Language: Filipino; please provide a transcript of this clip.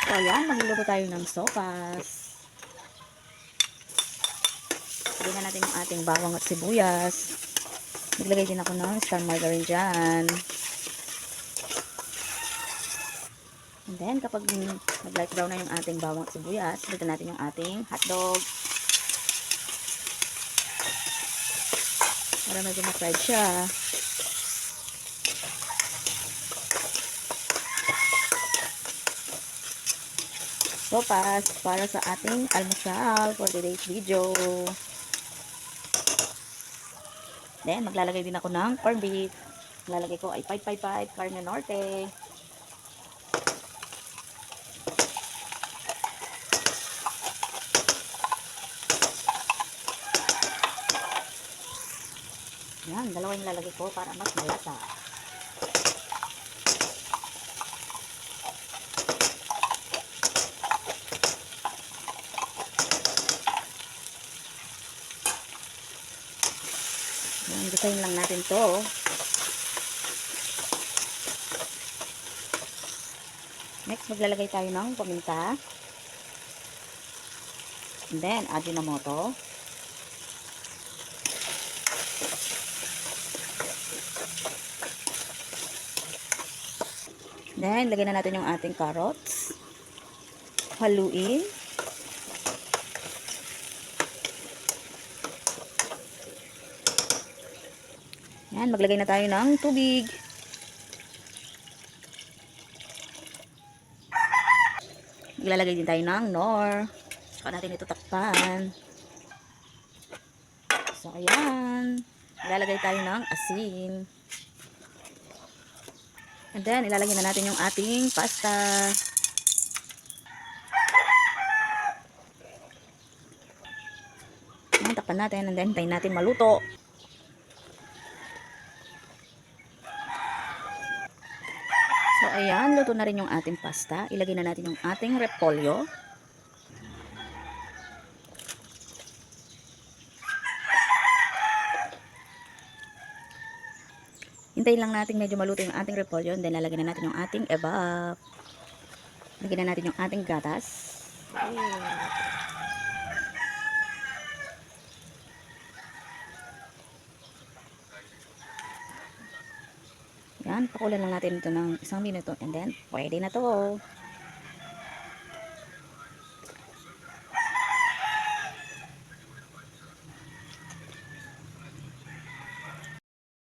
So ayan, magluluto tayo ng sopas. Lagyan na natin yung ating bawang at sibuyas. Naglagay din ako ng star margarine dyan. And then, kapag mag-light brown na yung ating bawang at sibuyas, lagyan natin yung ating hotdog. Para medyo ma-fried siya. Sopas para sa ating almusal for today's video. Then, maglalagay din ako ng corned beef. Lalagay ko ay 555 Carne Norte. Yan, dalawa yung lalagay ko para mas malasa. Yan, gusayin lang natin to. Next, maglalagay tayo ng paminta. And then, Ajinomoto. Then, lagyan na natin yung ating carrots. Haluin. Yan, maglagay na tayo ng tubig. Maglalagay din tayo ng Knorr. Saka natin ito takpan. So, ayan. Ilalagay tayo ng asin. And then, ilalagay na natin yung ating pasta. Ayan, takpan natin. And then, hintayin natin maluto. So, ayan. Luto na rin yung ating pasta. Ilagay na natin yung ating repolyo. Hintayin lang natin medyo maluto yung ating repolyo. And then, lalagyan na natin yung ating evap. Lagyan na natin yung ating gatas. Yan, pakulan lang natin ito ng 1 minuto. And then, pwede na to.